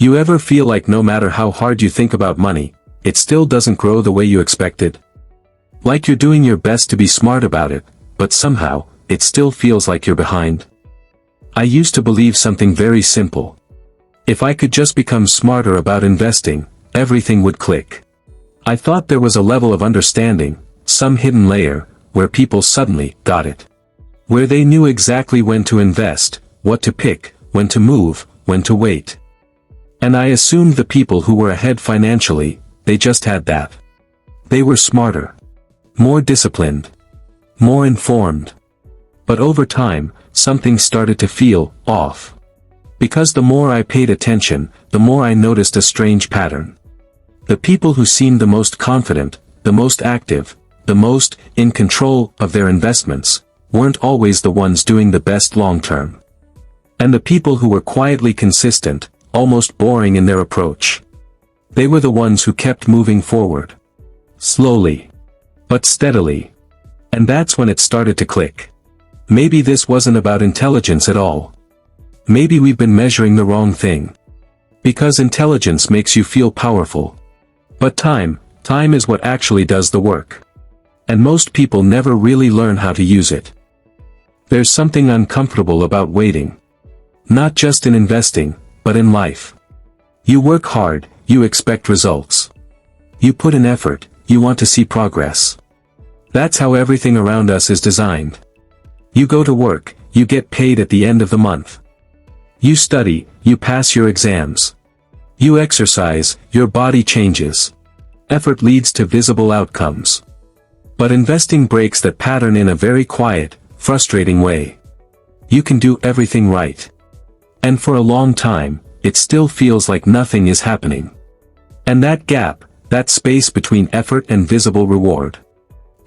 You ever feel like no matter how hard you think about money, it still doesn't grow the way you expected? Like you're doing your best to be smart about it, but somehow, it still feels like you're behind? I used to believe something very simple. If I could just become smarter about investing, everything would click. I thought there was a level of understanding, some hidden layer, where people suddenly got it. Where they knew exactly when to invest, what to pick, when to move, when to wait. And I assumed the people who were ahead financially, they just had that. They were smarter. More disciplined. More informed. But over time, something started to feel off. Because the more I paid attention, the more I noticed a strange pattern. The people who seemed the most confident, the most active, the most in control of their investments, weren't always the ones doing the best long-term. And the people who were quietly consistent, almost boring in their approach, they were the ones who kept moving forward. Slowly. But steadily. And that's when it started to click. Maybe this wasn't about intelligence at all. Maybe we've been measuring the wrong thing. Because intelligence makes you feel powerful. But time is what actually does the work. And most people never really learn how to use it. There's something uncomfortable about waiting. Not just in investing, but in life. You work hard, you expect results. You put in effort, you want to see progress. That's how everything around us is designed. You go to work, you get paid at the end of the month. You study, you pass your exams. You exercise, your body changes. Effort leads to visible outcomes. But investing breaks that pattern in a very quiet, frustrating way. You can do everything right. And for a long time, it still feels like nothing is happening. And that gap, that space between effort and visible reward,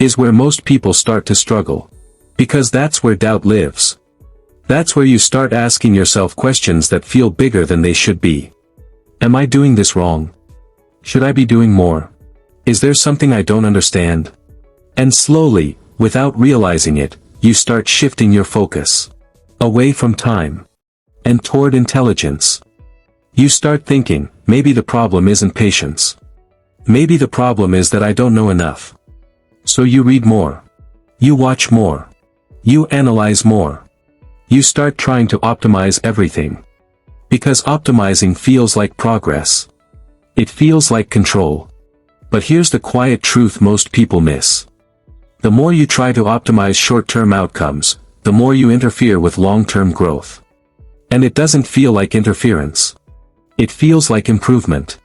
is where most people start to struggle. Because that's where doubt lives. That's where you start asking yourself questions that feel bigger than they should be. Am I doing this wrong? Should I be doing more? Is there something I don't understand? And slowly, without realizing it, you start shifting your focus away from time and toward intelligence. You start thinking, maybe the problem isn't patience. Maybe the problem is that I don't know enough. So you read more. You watch more. You analyze more. You start trying to optimize everything. Because optimizing feels like progress. It feels like control. But here's the quiet truth most people miss. The more you try to optimize short-term outcomes, the more you interfere with long-term growth. And it doesn't feel like interference. It feels like improvement.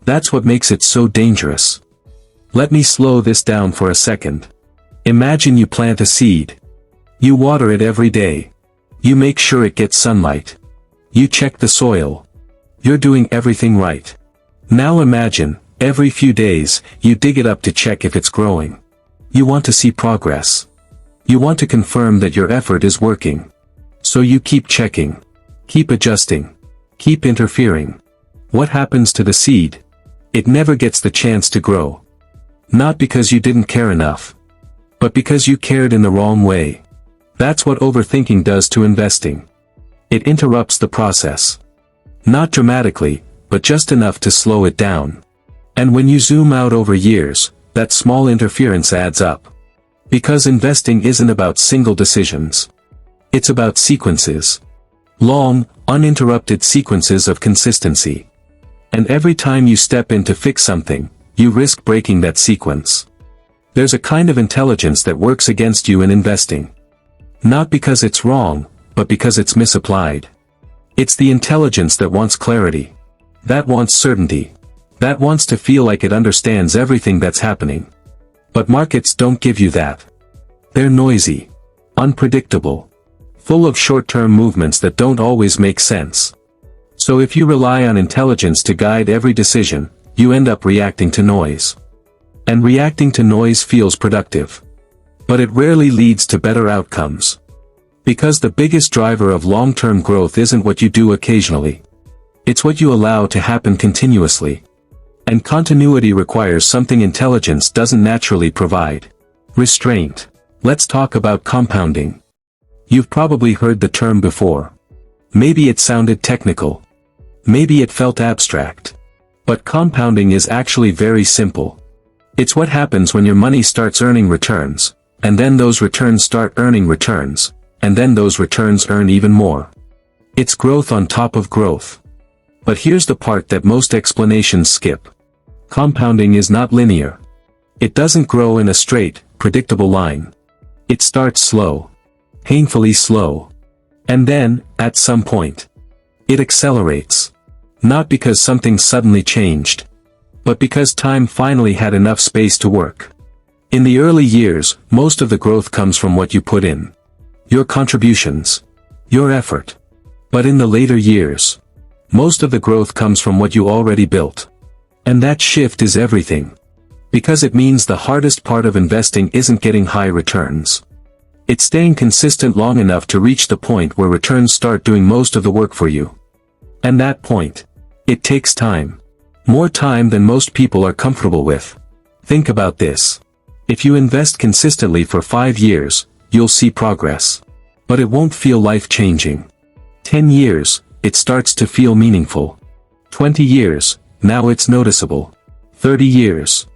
That's what makes it so dangerous. Let me slow this down for a second. Imagine you plant a seed. You water it every day. You make sure it gets sunlight. You check the soil. You're doing everything right. Now imagine, every few days, you dig it up to check if it's growing. You want to see progress. You want to confirm that your effort is working. So you keep checking. Keep adjusting. Keep interfering. What happens to the seed? It never gets the chance to grow. Not because you didn't care enough. But because you cared in the wrong way. That's what overthinking does to investing. It interrupts the process. Not dramatically, but just enough to slow it down. And when you zoom out over years, that small interference adds up. Because investing isn't about single decisions. It's about sequences. Long, uninterrupted sequences of consistency. And every time you step in to fix something, you risk breaking that sequence. There's a kind of intelligence that works against you in investing. Not because it's wrong, but because it's misapplied. It's the intelligence that wants clarity. That wants certainty. That wants to feel like it understands everything that's happening. But markets don't give you that. They're noisy. Unpredictable. Full of short-term movements that don't always make sense. So if you rely on intelligence to guide every decision, you end up reacting to noise. And reacting to noise feels productive. But it rarely leads to better outcomes. Because the biggest driver of long-term growth isn't what you do occasionally. It's what you allow to happen continuously. And continuity requires something intelligence doesn't naturally provide. Restraint. Let's talk about compounding. You've probably heard the term before. Maybe it sounded technical. Maybe it felt abstract. But compounding is actually very simple. It's what happens when your money starts earning returns, and then those returns start earning returns, and then those returns earn even more. It's growth on top of growth. But here's the part that most explanations skip. Compounding is not linear. It doesn't grow in a straight, predictable line. It starts slow. Painfully slow. And then, at some point, it accelerates. Not because something suddenly changed, but because time finally had enough space to work. In the early years, most of the growth comes from what you put in. Your contributions. Your effort. But in the later years, most of the growth comes from what you already built. And that shift is everything. Because it means the hardest part of investing isn't getting high returns. It's staying consistent long enough to reach the point where returns start doing most of the work for you. And that point, it takes time. More time than most people are comfortable with. Think about this. If you invest consistently for 5 years, you'll see progress. But it won't feel life-changing. 10 years, it starts to feel meaningful. 20 years, now it's noticeable. 30 years.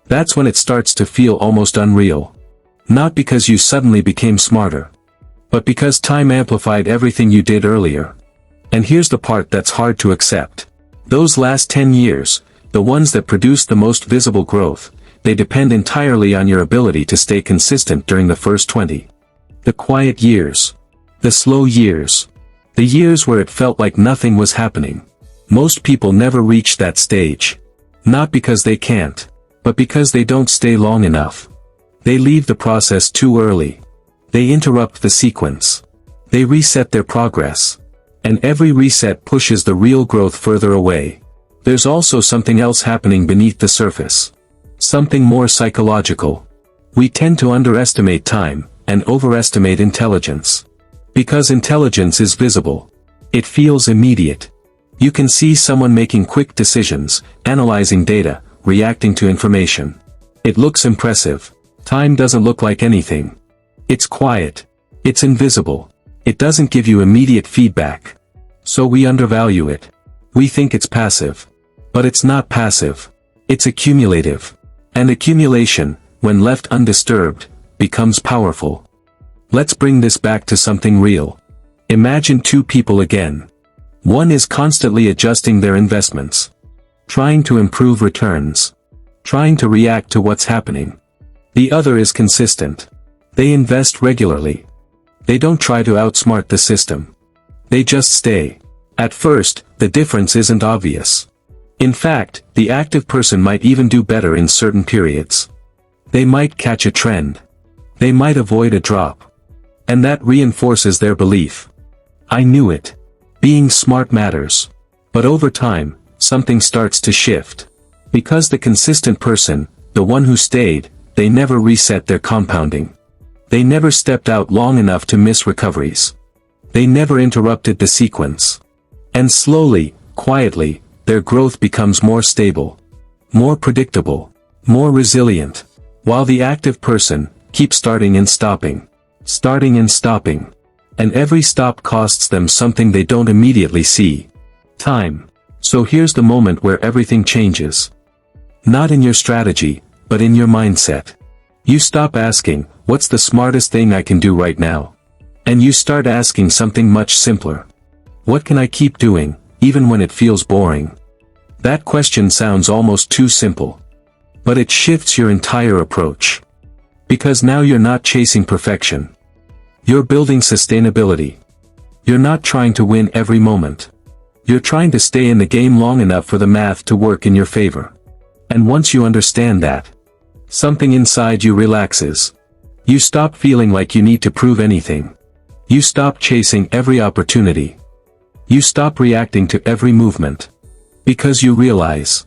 That's when it starts to feel almost unreal. Not because you suddenly became smarter, but because time amplified everything you did earlier. And here's the part that's hard to accept. Those last 10 years, the ones that produce the most visible growth, they depend entirely on your ability to stay consistent during the first 20. The quiet years. The slow years. The years where it felt like nothing was happening. Most people never reach that stage. Not because they can't, but because they don't stay long enough. They leave the process too early. They interrupt the sequence. They reset their progress. And every reset pushes the real growth further away. There's also something else happening beneath the surface. Something more psychological. We tend to underestimate time, and overestimate intelligence. Because intelligence is visible. It feels immediate. You can see someone making quick decisions, analyzing data, reacting to information. It looks impressive. Time doesn't look like anything. It's quiet. It's invisible. It doesn't give you immediate feedback. So we undervalue it. We think it's passive. But it's not passive. It's accumulative. And accumulation, when left undisturbed, becomes powerful. Let's bring this back to something real. Imagine two people again. One is constantly adjusting their investments. Trying to improve returns. Trying to react to what's happening. The other is consistent. They invest regularly. They don't try to outsmart the system. They just stay. At first, the difference isn't obvious. In fact, the active person might even do better in certain periods. They might catch a trend. They might avoid a drop. And that reinforces their belief. I knew it. Being smart matters. But over time, something starts to shift. Because the consistent person, the one who stayed, they never reset their compounding. They never stepped out long enough to miss recoveries. They never interrupted the sequence. And slowly, quietly, their growth becomes more stable. More predictable. More resilient. While the active person keeps starting and stopping. Starting and stopping. And every stop costs them something they don't immediately see. Time. So here's the moment where everything changes. Not in your strategy, but in your mindset. You stop asking, what's the smartest thing I can do right now? And you start asking something much simpler. What can I keep doing, even when it feels boring? That question sounds almost too simple. But it shifts your entire approach. Because now you're not chasing perfection. You're building sustainability. You're not trying to win every moment. You're trying to stay in the game long enough for the math to work in your favor. And once you understand that, something inside you relaxes. You stop feeling like you need to prove anything. You stop chasing every opportunity. You stop reacting to every movement. Because you realize,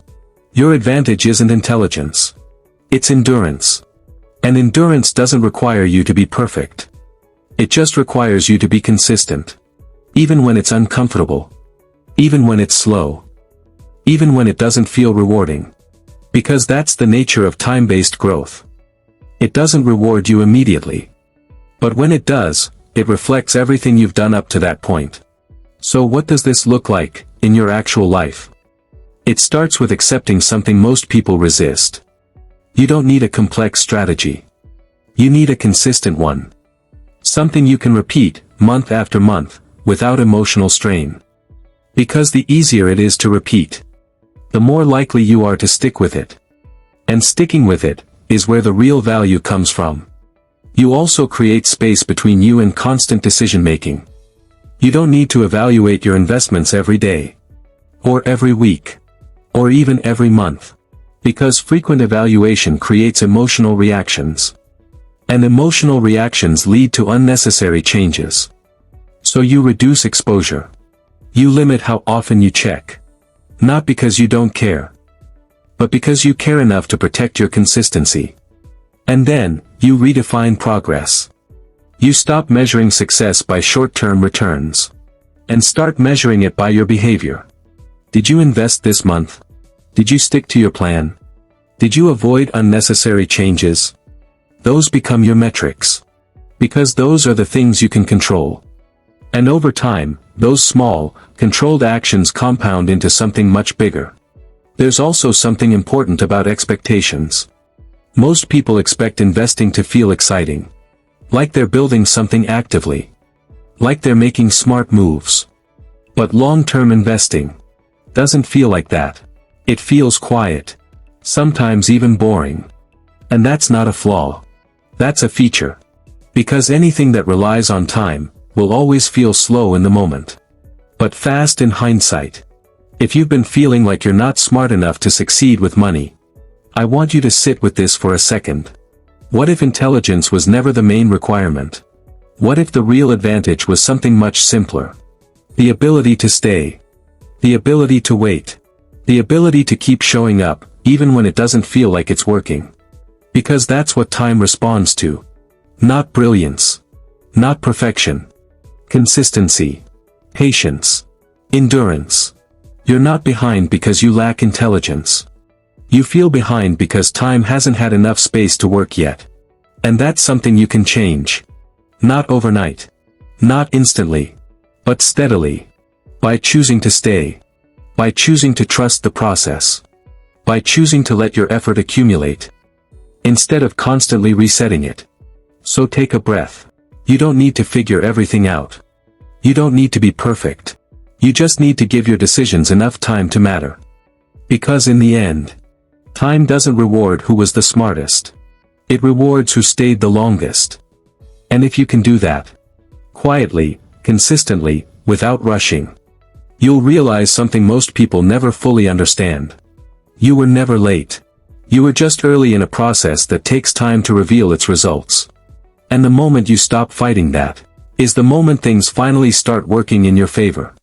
your advantage isn't intelligence. It's endurance. And endurance doesn't require you to be perfect. It just requires you to be consistent. Even when it's uncomfortable. Even when it's slow. Even when it doesn't feel rewarding. Because that's the nature of time-based growth. It doesn't reward you immediately. But when it does, it reflects everything you've done up to that point. So what does this look like, in your actual life. It starts with accepting something most people resist. You don't need a complex strategy. You need a consistent one. Something you can repeat, month after month, without emotional strain. Because the easier it is to repeat, the more likely you are to stick with it. And sticking with it is where the real value comes from. You also create space between you and constant decision-making. You don't need to evaluate your investments every day, or every week, or even every month. Because frequent evaluation creates emotional reactions. And emotional reactions lead to unnecessary changes. So you reduce exposure. You limit how often you check. Not because you don't care, but because you care enough to protect your consistency. And then, you redefine progress. You stop measuring success by short-term returns. And start measuring it by your behavior. Did you invest this month? Did you stick to your plan? Did you avoid unnecessary changes? Those become your metrics. Because those are the things you can control. And over time, those small, controlled actions compound into something much bigger. There's also something important about expectations. Most people expect investing to feel exciting. Like they're building something actively. Like they're making smart moves. But long-term investing doesn't feel like that. It feels quiet. Sometimes even boring. And that's not a flaw. That's a feature. Because anything that relies on time will always feel slow in the moment. But fast in hindsight. If you've been feeling like you're not smart enough to succeed with money, I want you to sit with this for a second. What if intelligence was never the main requirement? What if the real advantage was something much simpler? The ability to stay. The ability to wait. The ability to keep showing up, even when it doesn't feel like it's working. Because that's what time responds to. Not brilliance. Not perfection. Consistency. Patience. Endurance. You're not behind because you lack intelligence. You feel behind because time hasn't had enough space to work yet. And that's something you can change. Not overnight. Not instantly. But steadily. By choosing to stay. By choosing to trust the process. By choosing to let your effort accumulate. Instead of constantly resetting it. So take a breath. You don't need to figure everything out. You don't need to be perfect. You just need to give your decisions enough time to matter. Because in the end, time doesn't reward who was the smartest. It rewards who stayed the longest. And if you can do that, quietly, consistently, without rushing, you'll realize something most people never fully understand. You were never late. You were just early in a process that takes time to reveal its results. And the moment you stop fighting that, is the moment things finally start working in your favor.